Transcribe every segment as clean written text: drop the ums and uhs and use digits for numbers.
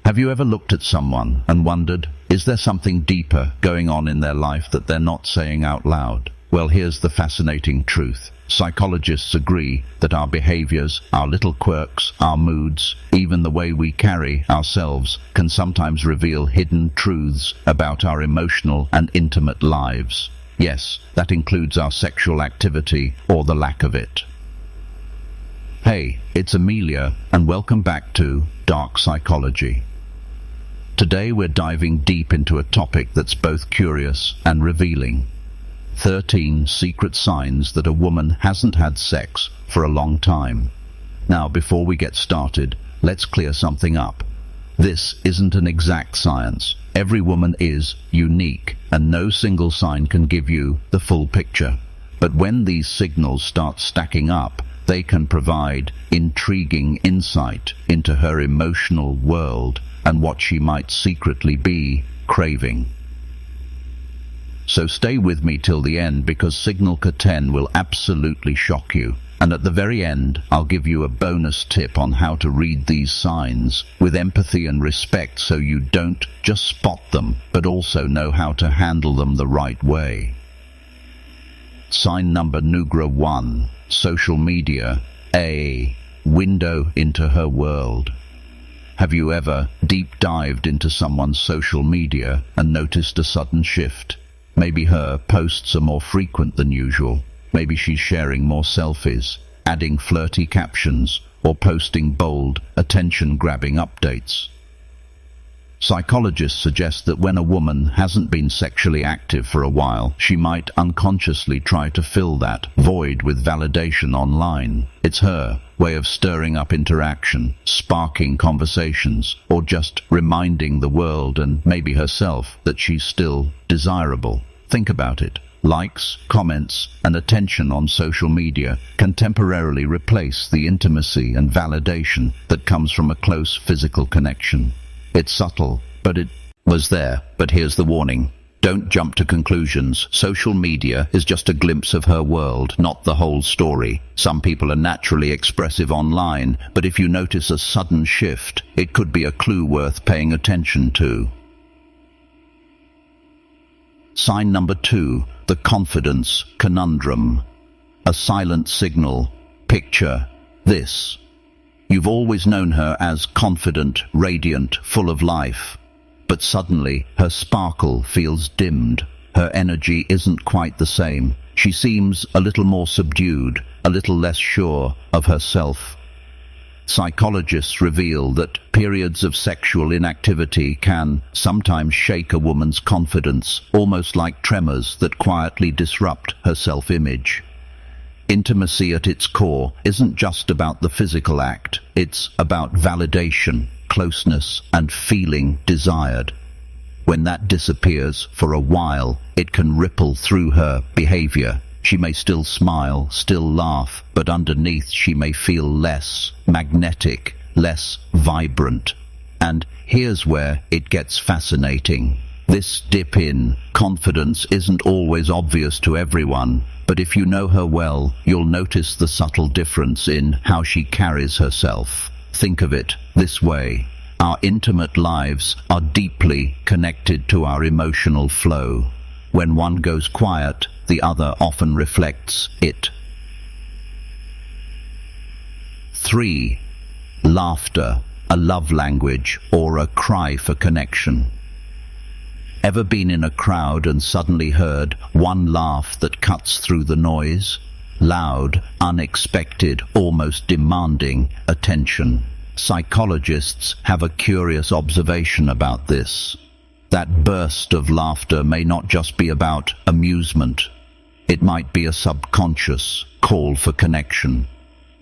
Have you ever looked at someone and wondered, is there something deeper going on in their life that they're not saying out loud? Well, here's the fascinating truth. Psychologists agree that our behaviors, our little quirks, our moods, even the way we carry ourselves, can sometimes reveal hidden truths about our emotional and intimate lives. Yes, that includes our sexual activity or the lack of it. Hey, it's Amelia, and welcome back to Dark Psychology. Today we're diving deep into a topic that's both curious and revealing. 13 secret signs that a woman hasn't had sex for a long time. Now, before we get started, let's clear something up. This isn't an exact science. Every woman is unique, and no single sign can give you the full picture. But when these signals start stacking up, they can provide intriguing insight into her emotional world and what she might secretly be craving. So stay with me till the end, because Signal K10 will absolutely shock you. And at the very end, I'll give you a bonus tip on how to read these signs with empathy and respect, so you don't just spot them, but also know how to handle them the right way. Sign number Nugra 1. Social media. A window into her world. Have you ever deep dived into someone's social media and noticed a sudden shift? Maybe her posts are more frequent than usual. Maybe she's sharing more selfies, adding flirty captions, or posting bold, attention-grabbing updates. Psychologists suggest that when a woman hasn't been sexually active for a while, she might unconsciously try to fill that void with validation online. It's her way of stirring up interaction, sparking conversations, or just reminding the world and maybe herself that she's still desirable. Think about it. Likes, comments, and attention on social media can temporarily replace the intimacy and validation that comes from a close physical connection. It's subtle, but it was there. But here's the warning. Don't jump to conclusions. Social media is just a glimpse of her world, not the whole story. Some people are naturally expressive online, but if you notice a sudden shift, it could be a clue worth paying attention to. Sign number 2, the confidence conundrum. A silent signal. Picture this. You've always known her as confident, radiant, full of life. But suddenly, her sparkle feels dimmed. Her energy isn't quite the same. She seems a little more subdued, a little less sure of herself. Psychologists reveal that periods of sexual inactivity can sometimes shake a woman's confidence, almost like tremors that quietly disrupt her self-image. Intimacy at its core isn't just about the physical act. It's about validation, closeness, and feeling desired. When that disappears for a while, it can ripple through her behavior. She may still smile, still laugh, but underneath she may feel less magnetic, less vibrant. And here's where it gets fascinating. This dip in confidence isn't always obvious to everyone, but if you know her well, you'll notice the subtle difference in how she carries herself. Think of it this way. Our intimate lives are deeply connected to our emotional flow. When one goes quiet, the other often reflects it. 3. Laughter, a love language or a cry for connection. Ever been in a crowd and suddenly heard one laugh that cuts through the noise? Loud, unexpected, almost demanding attention. Psychologists have a curious observation about this. That burst of laughter may not just be about amusement. It might be a subconscious call for connection.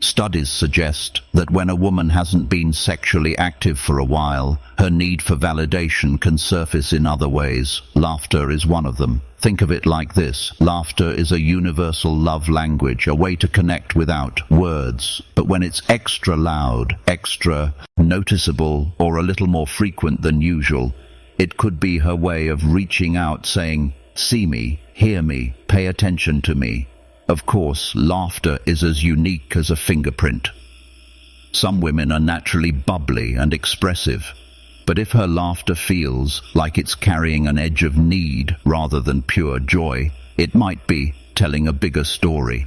Studies suggest that when a woman hasn't been sexually active for a while, her need for validation can surface in other ways. Laughter is one of them. Think of it like this. Laughter is a universal love language, a way to connect without words. But when it's extra loud, extra noticeable, or a little more frequent than usual, it could be her way of reaching out, saying, "See me, hear me, pay attention to me." Of course, laughter is as unique as a fingerprint. Some women are naturally bubbly and expressive. But if her laughter feels like it's carrying an edge of need rather than pure joy, it might be telling a bigger story.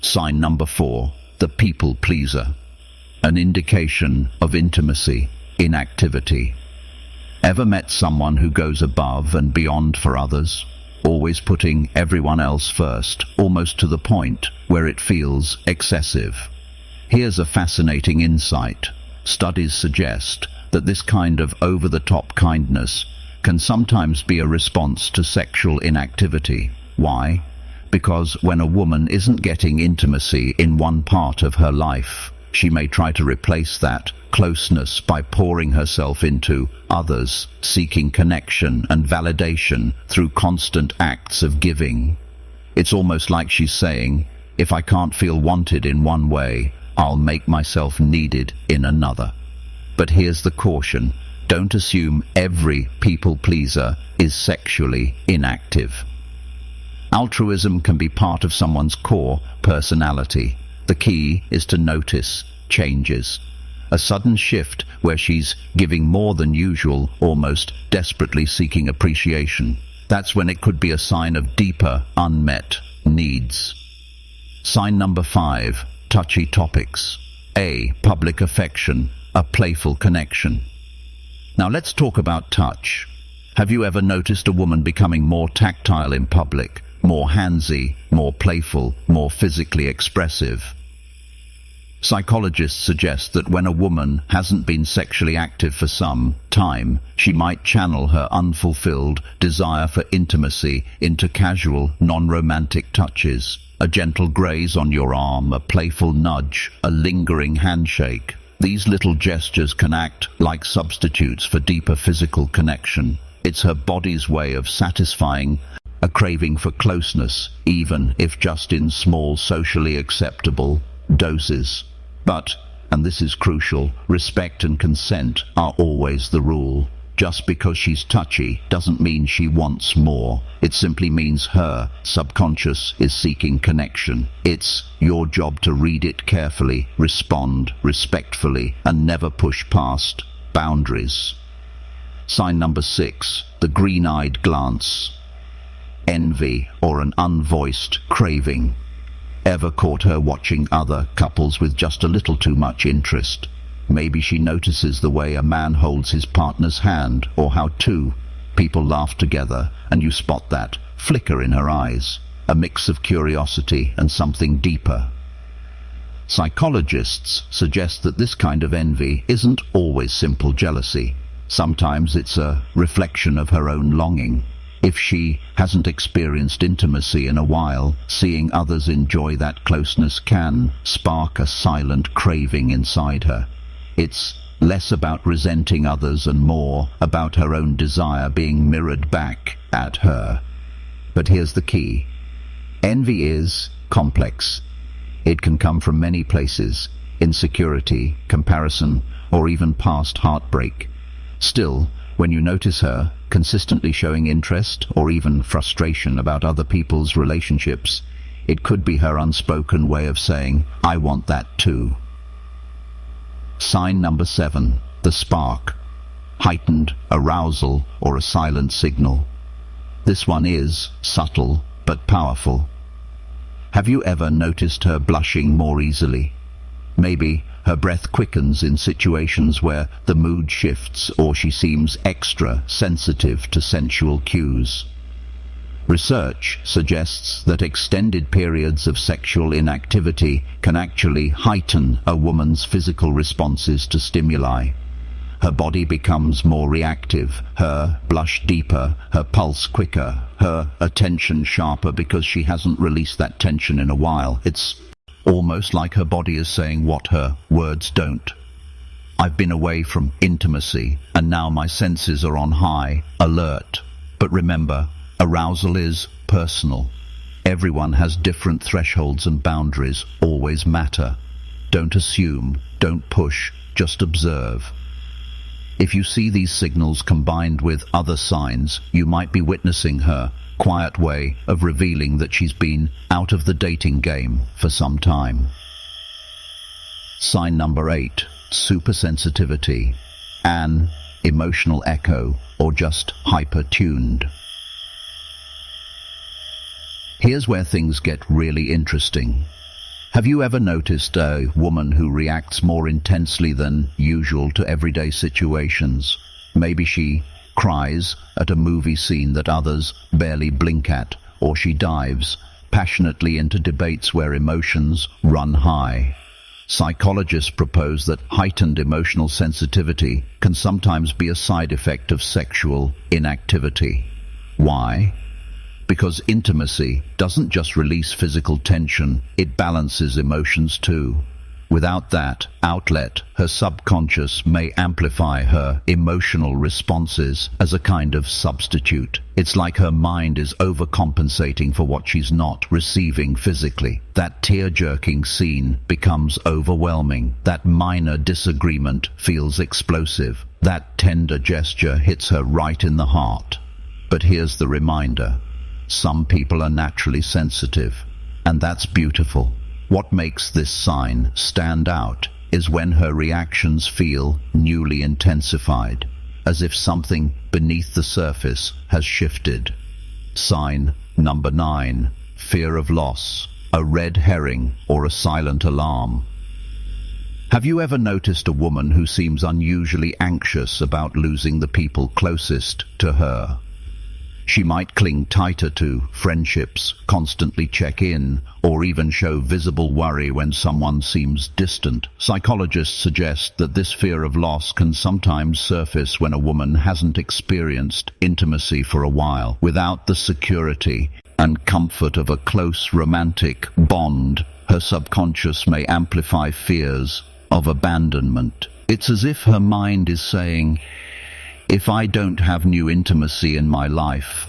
Sign number 4, the people pleaser. An indication of intimacy, inactivity. Ever met someone who goes above and beyond for others, always putting everyone else first, almost to the point where it feels excessive? Here's a fascinating insight. Studies suggest that this kind of over-the-top kindness can sometimes be a response to sexual inactivity. Why? Because when a woman isn't getting intimacy in one part of her life, she may try to replace that closeness by pouring herself into others, seeking connection and validation through constant acts of giving. It's almost like she's saying, if I can't feel wanted in one way, I'll make myself needed in another. But here's the caution. Don't assume every people pleaser is sexually inactive. Altruism can be part of someone's core personality. The key is to notice changes. A sudden shift where she's giving more than usual, almost desperately seeking appreciation. That's when it could be a sign of deeper, unmet needs. Sign number 5, touchy topics. A, public affection, a playful connection. Now let's talk about touch. Have you ever noticed a woman becoming more tactile in public, more handsy, more playful, more physically expressive? Psychologists suggest that when a woman hasn't been sexually active for some time, she might channel her unfulfilled desire for intimacy into casual, non-romantic touches. A gentle graze on your arm, a playful nudge, a lingering handshake. These little gestures can act like substitutes for deeper physical connection. It's her body's way of satisfying a craving for closeness, even if just in small, socially acceptable doses. But, and this is crucial, respect and consent are always the rule. Just because she's touchy doesn't mean she wants more. It simply means her subconscious is seeking connection. It's your job to read it carefully, respond respectfully, and never push past boundaries. Sign number 6, the green-eyed glance. Envy or an unvoiced craving. Ever caught her watching other couples with just a little too much interest? Maybe she notices the way a man holds his partner's hand, or how two people laugh together, and you spot that flicker in her eyes, a mix of curiosity and something deeper. Psychologists suggest that this kind of envy isn't always simple jealousy. Sometimes it's a reflection of her own longing. If she hasn't experienced intimacy in a while, seeing others enjoy that closeness can spark a silent craving inside her. It's less about resenting others and more about her own desire being mirrored back at her. But here's the key. Envy is complex. It can come from many places: insecurity, comparison, or even past heartbreak. Still, when you notice her consistently showing interest or even frustration about other people's relationships, it could be her unspoken way of saying, "I want that too." Sign number 7, the spark. Heightened arousal or a silent signal. This one is subtle but powerful. Have you ever noticed her blushing more easily? Maybe her breath quickens in situations where the mood shifts, or she seems extra sensitive to sensual cues. Research suggests that extended periods of sexual inactivity can actually heighten a woman's physical responses to stimuli. Her body becomes more reactive, her blush deeper, her pulse quicker, her attention sharper because she hasn't released that tension in a while. It's almost like her body is saying what her words don't. I've been away from intimacy, and now my senses are on high alert. But remember, arousal is personal. Everyone has different thresholds, and boundaries always matter. Don't assume, don't push, just observe. If you see these signals combined with other signs, you might be witnessing her quiet way of revealing that she's been out of the dating game for some time. Sign number 8, supersensitivity. An emotional echo, or just hyper-tuned. Here's where things get really interesting. Have you ever noticed a woman who reacts more intensely than usual to everyday situations? Maybe she cries at a movie scene that others barely blink at, or she dives passionately into debates where emotions run high. Psychologists propose that heightened emotional sensitivity can sometimes be a side effect of sexual inactivity. Why? Because intimacy doesn't just release physical tension, it balances emotions too. Without that outlet, her subconscious may amplify her emotional responses as a kind of substitute. It's like her mind is overcompensating for what she's not receiving physically. That tear-jerking scene becomes overwhelming. That minor disagreement feels explosive. That tender gesture hits her right in the heart. But here's the reminder. Some people are naturally sensitive, and that's beautiful. What makes this sign stand out is when her reactions feel newly intensified, as if something beneath the surface has shifted. Sign number 9, fear of loss, a red herring or a silent alarm. Have you ever noticed a woman who seems unusually anxious about losing the people closest to her? She might cling tighter to friendships, constantly check in, or even show visible worry when someone seems distant. Psychologists suggest that this fear of loss can sometimes surface when a woman hasn't experienced intimacy for a while. Without the security and comfort of a close romantic bond, her subconscious may amplify fears of abandonment. It's as if her mind is saying, if I don't have new intimacy in my life,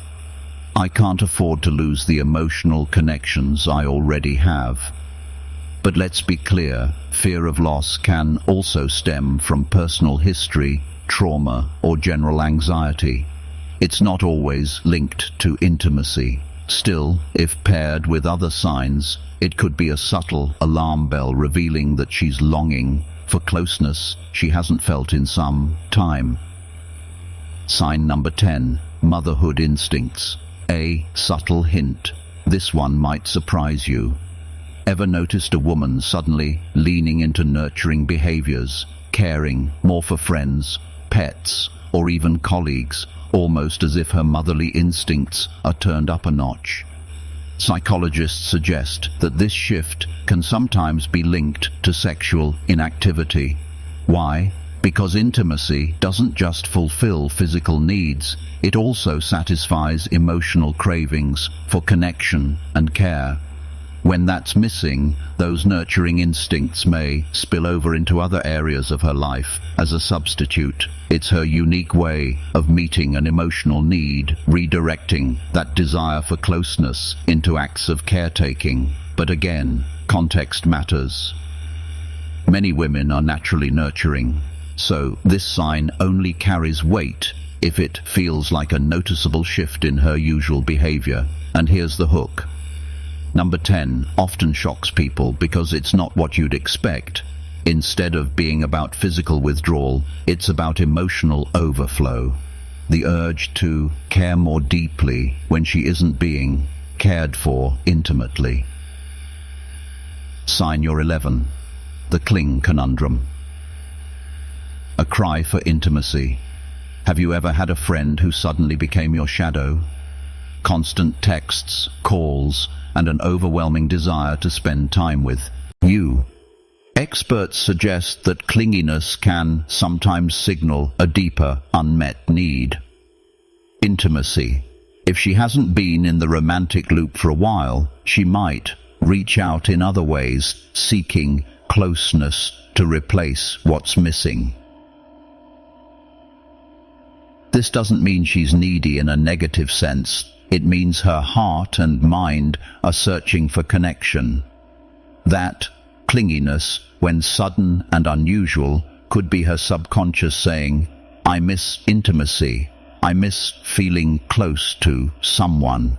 I can't afford to lose the emotional connections I already have. But let's be clear, fear of loss can also stem from personal history, trauma, or general anxiety. It's not always linked to intimacy. Still, if paired with other signs, it could be a subtle alarm bell revealing that she's longing for closeness she hasn't felt in some time. Sign number 10, motherhood instincts. A subtle hint. This one might surprise you. Ever noticed a woman suddenly leaning into nurturing behaviors, caring more for friends, pets, or even colleagues, almost as if her motherly instincts are turned up a notch? Psychologists suggest that this shift can sometimes be linked to sexual inactivity. Why? Because intimacy doesn't just fulfill physical needs, it also satisfies emotional cravings for connection and care. When that's missing, those nurturing instincts may spill over into other areas of her life as a substitute. It's her unique way of meeting an emotional need, redirecting that desire for closeness into acts of caretaking. But again, context matters. Many women are naturally nurturing, so this sign only carries weight if it feels like a noticeable shift in her usual behavior. And here's the hook. Number 10 often shocks people because it's not what you'd expect. Instead of being about physical withdrawal, it's about emotional overflow. The urge to care more deeply when she isn't being cared for intimately. Sign your 11. The cling conundrum. A cry for intimacy. Have you ever had a friend who suddenly became your shadow? Constant texts, calls, and an overwhelming desire to spend time with you. Experts suggest that clinginess can sometimes signal a deeper, unmet need. Intimacy. If she hasn't been in the romantic loop for a while, she might reach out in other ways, seeking closeness to replace what's missing. This doesn't mean she's needy in a negative sense. It means her heart and mind are searching for connection. That clinginess, when sudden and unusual, could be her subconscious saying, I miss intimacy. I miss feeling close to someone.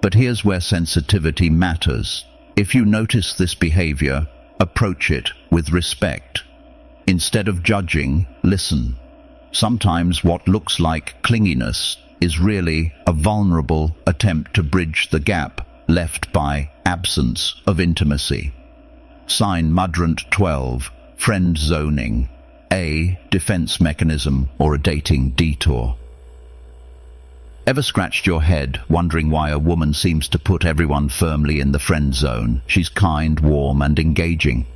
But here's where sensitivity matters. If you notice this behavior, approach it with respect. Instead of judging, listen. Sometimes what looks like clinginess is really a vulnerable attempt to bridge the gap left by absence of intimacy. Sign Mudrant 12, friend zoning, a defense mechanism or a dating detour. Ever scratched your head wondering why a woman seems to put everyone firmly in the friend zone? She's kind, warm and engaging.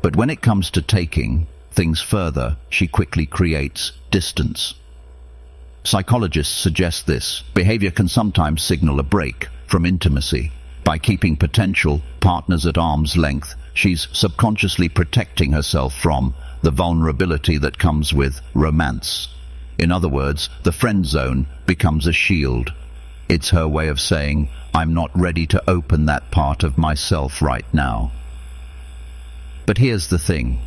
But when it comes to taking things further, she quickly creates distance. Psychologists suggest this behavior can sometimes signal a break from intimacy. By keeping potential partners at arm's length, she's subconsciously protecting herself from the vulnerability that comes with romance. In other words, the friend zone becomes a shield. It's her way of saying, I'm not ready to open that part of myself right now. But here's the thing.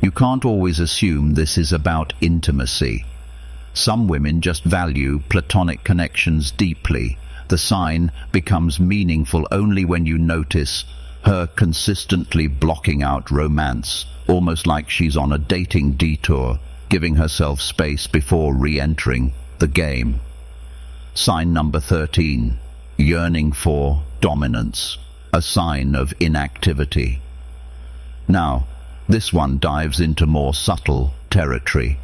You can't always assume this is about intimacy. Some women just value platonic connections deeply. The sign becomes meaningful only when you notice her consistently blocking out romance, almost like she's on a dating detour, giving herself space before re-entering the game. Sign number 13, yearning for dominance, a sign of inactivity. Now, this one dives into more subtle territory.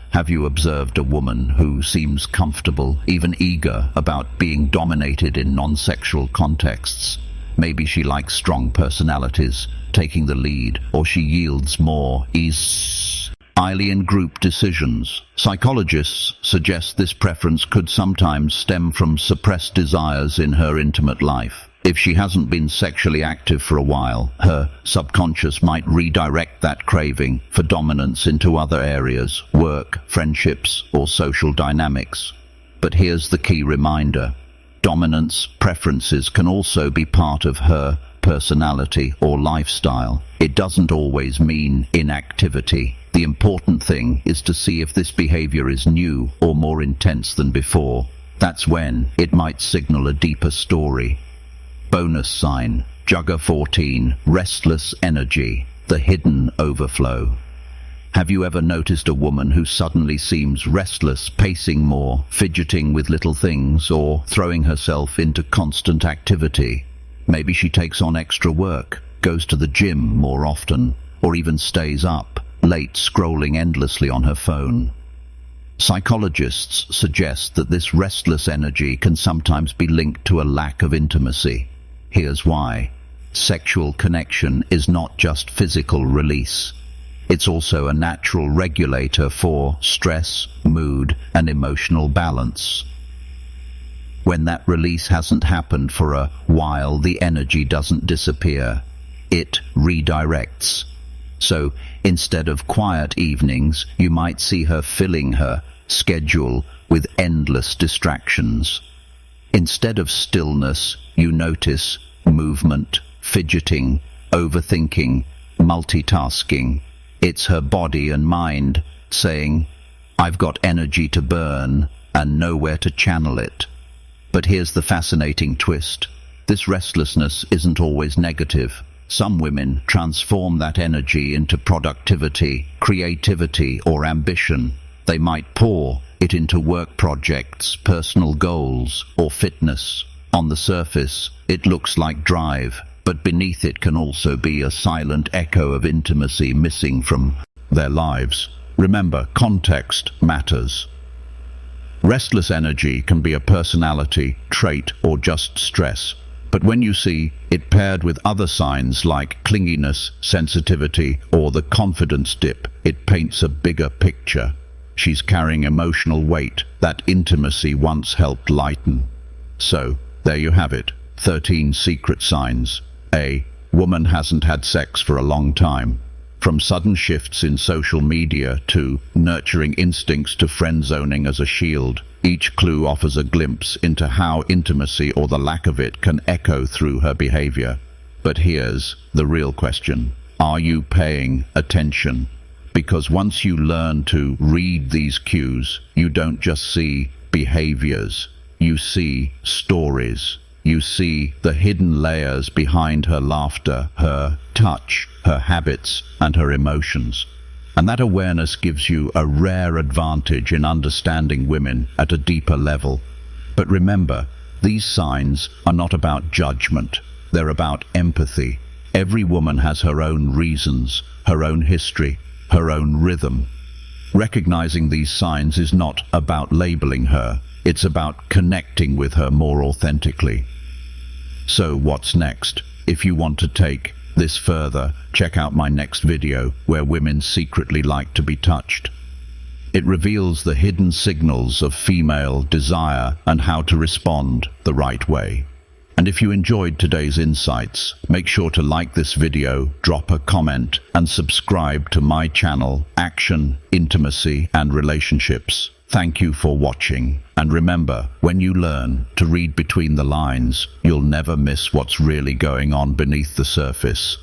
Have you observed a woman who seems comfortable, even eager, about being dominated in non-sexual contexts? Maybe she likes strong personalities, taking the lead, or she yields more easily in group decisions. Psychologists suggest this preference could sometimes stem from suppressed desires in her intimate life. If she hasn't been sexually active for a while, her subconscious might redirect that craving for dominance into other areas, work, friendships, or social dynamics. But here's the key reminder. Dominance preferences can also be part of her personality or lifestyle. It doesn't always mean inactivity. The important thing is to see if this behavior is new or more intense than before. That's when it might signal a deeper story. Bonus sign, Jugger 14, restless energy, the hidden overflow. Have you ever noticed a woman who suddenly seems restless, pacing more, fidgeting with little things, or throwing herself into constant activity? Maybe she takes on extra work, goes to the gym more often, or even stays up late scrolling endlessly on her phone. Psychologists suggest that this restless energy can sometimes be linked to a lack of intimacy. Here's why. Sexual connection is not just physical release. It's also a natural regulator for stress, mood, and emotional balance. When that release hasn't happened for a while, the energy doesn't disappear. It redirects. So, instead of quiet evenings, you might see her filling her schedule with endless distractions. Instead of stillness, you notice movement, fidgeting, overthinking, multitasking. It's her body and mind saying, I've got energy to burn and nowhere to channel it. But here's the fascinating twist. This restlessness isn't always negative. Some women transform that energy into productivity, creativity, or ambition. They might pour it into work projects, personal goals, or fitness. On the surface, it looks like drive, but beneath it can also be a silent echo of intimacy missing from their lives. Remember, context matters. Restless energy can be a personality trait or just stress, but when you see it paired with other signs like clinginess, sensitivity, or the confidence dip, it paints a bigger picture. She's carrying emotional weight that intimacy once helped lighten. So, there you have it, 13 secret signs. A woman hasn't had sex for a long time. From sudden shifts in social media to nurturing instincts to friend zoning as a shield, each clue offers a glimpse into how intimacy or the lack of it can echo through her behavior. But here's the real question. Are you paying attention? Because once you learn to read these cues, you don't just see behaviors, you see stories. You see the hidden layers behind her laughter, her touch, her habits, and her emotions. And that awareness gives you a rare advantage in understanding women at a deeper level. But remember, these signs are not about judgment. They're about empathy. Every woman has her own reasons, her own history, her own rhythm. Recognizing these signs is not about labeling her. It's about connecting with her more authentically. So what's next? If you want to take this further, check out my next video where women secretly like to be touched. It reveals the hidden signals of female desire and how to respond the right way. And if you enjoyed today's insights, make sure to like this video, drop a comment, and subscribe to my channel, Action, Intimacy, and Relationships. Thank you for watching. And remember, when you learn to read between the lines, you'll never miss what's really going on beneath the surface.